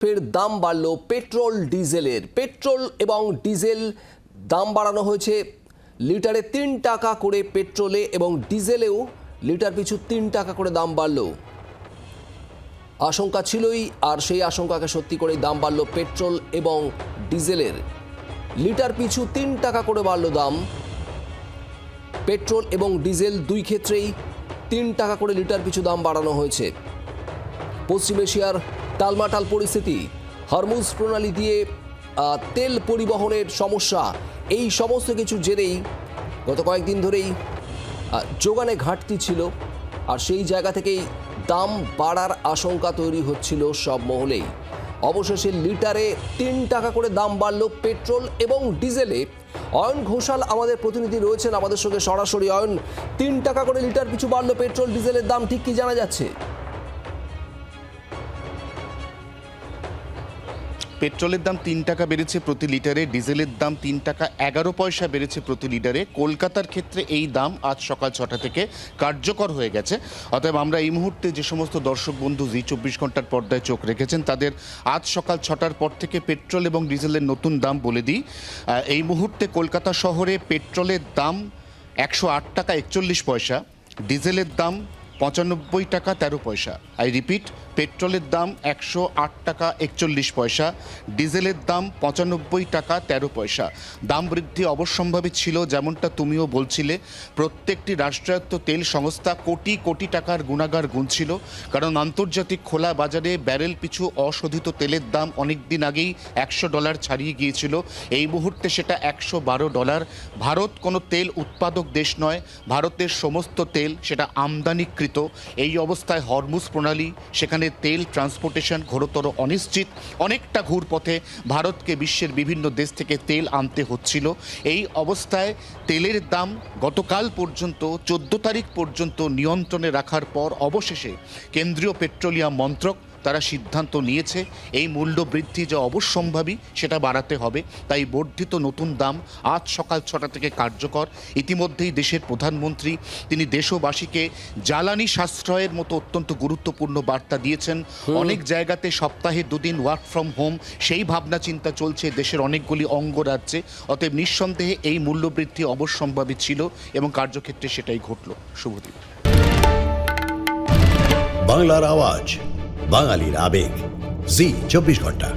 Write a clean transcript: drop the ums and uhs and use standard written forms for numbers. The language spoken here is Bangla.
ফের দাম বাড়ল পেট্রোল ডিজেলের। পেট্রোল এবং ডিজেল দাম বাড়ানো হয়েছে লিটারে 3 টাকা করে পেট্রোলে এবং ডিজেলেও লিটার পিছু 3 টাকা করে দাম বাড়ল। আশঙ্কা ছিলই, আর সেই আশঙ্কাকে সত্যি করেই দাম বাড়ল পেট্রোল এবং ডিজেলের। লিটার পিছু 3 টাকা করে বাড়ল দাম। পেট্রোল এবং ডিজেল দুই ক্ষেত্রেই 3 টাকা করে লিটার পিছু দাম বাড়ানো হয়েছে। পশ্চিম এশিয়ার টালমাটাল পরিস্থিতি, হরমুজ প্রণালী দিয়ে তেল পরিবহনের সমস্যা, এই সমস্ত কিছু জেরেই গত কয়েকদিন ধরেই যোগানে ঘাটতি ছিল, আর সেই জায়গা থেকেই দাম বাড়ার আশঙ্কা তৈরি হচ্ছিল সব মহলেই। অবশেষে লিটারে 3 টাকা করে দাম বাড়ল পেট্রোল এবং ডিজেলে। অয়ন ঘোষাল আমাদের প্রতিনিধি রয়েছেন আমাদের সঙ্গে সরাসরি। অয়ন, 3 টাকা করে লিটার পিছু বাড়ল পেট্রোল ডিজেলের দাম, ঠিক কি জানা যাচ্ছে? পেট্রোলের দাম 3 টাকা বেড়েছে প্রতি লিটারে, ডিজেলের দাম 3 টাকা 11 পয়সা বেড়েছে প্রতি লিটারে। কলকাতার ক্ষেত্রে এই দাম আজ সকাল 6টা থেকে কার্যকর হয়ে গেছে। অতএব আমরা এই মুহূর্তে যে সমস্ত দর্শক বন্ধু জি 24 ঘন্টার পর্দায় চোখ রেখেছেন, তাদের আজ সকাল 6টার পর থেকে পেট্রোল এবং ডিজেলের নতুন দাম বলে দিই। এই মুহূর্তে কলকাতা শহরে পেট্রোলের দাম 108 টাকা 41 পয়সা, ডিজেলের দাম 95 টাকা 13 পয়সা। আই রিপিট, পেট্রোলের দাম 108 টাকা 41 পয়সা, ডিজেলের দাম 95 টাকা 13 পয়সা। দাম বৃদ্ধি অবশ্যম্ভাবী ছিল, যেমনটা তুমিও বলছিলে। প্রত্যেকটি রাষ্ট্রায়ত্ত তেল সংস্থা কোটি কোটি টাকার গুণাগার গুনছিল, কারণ আন্তর্জাতিক খোলা বাজারে ব্যারেল পিছু অশোধিত তেলের দাম অনেক দিন আগেই $100 ছাড়িয়ে গিয়েছিল। এই মুহূর্তে সেটা $112। ভারত কোনো তেল উৎপাদক দেশ নয়, ভারতের সমস্ত তেল সেটা আমদানিকৃত। এই অবস্থায় হরমুজ প্রণালী, সেখানে তেল ট্রান্সপোর্টেশন ঘোরতর অনিশ্চিত। অনেকটা ঘুরপথে ভারতকে বিশ্বের বিভিন্ন দেশ থেকে তেল আনতে হচ্ছিল। এই অবস্থায় তেলের দাম গতকাল পর্যন্ত 14 তারিখ পর্যন্ত নিয়ন্ত্রণে রাখার পর অবশেষে কেন্দ্রীয় পেট্রোলিয়াম মন্ত্রক তারা সিদ্ধান্ত নিয়েছে এই মূল্য বৃদ্ধি যা অবশ্যম্ভাবী সেটা বাড়াতে হবে। তাই বর্ধিত নতুন দাম আজ সকাল 6টা থেকে কার্যকর। ইতিমধ্যেই দেশের প্রধানমন্ত্রী তিনি দেশবাসীকে জ্বালানি সাশ্রয়ের মতো অত্যন্ত গুরুত্বপূর্ণ বার্তা দিয়েছেন। অনেক জায়গাতে সপ্তাহে 2 দিন ওয়ার্ক ফ্রম হোম, সেই ভাবনা চিন্তা চলছে দেশের অনেকগুলি অঙ্গরাজ্যে। অতএব নিঃসন্দেহে এই মূল্য বৃদ্ধি অবশ্যম্ভাবী ছিল এবং কার্যক্ষেত্রে সেটাই ঘটল। শুভদিন। বাংলার আওয়াজ, বাঙালির আবেগ, জি 24 ঘন্টা।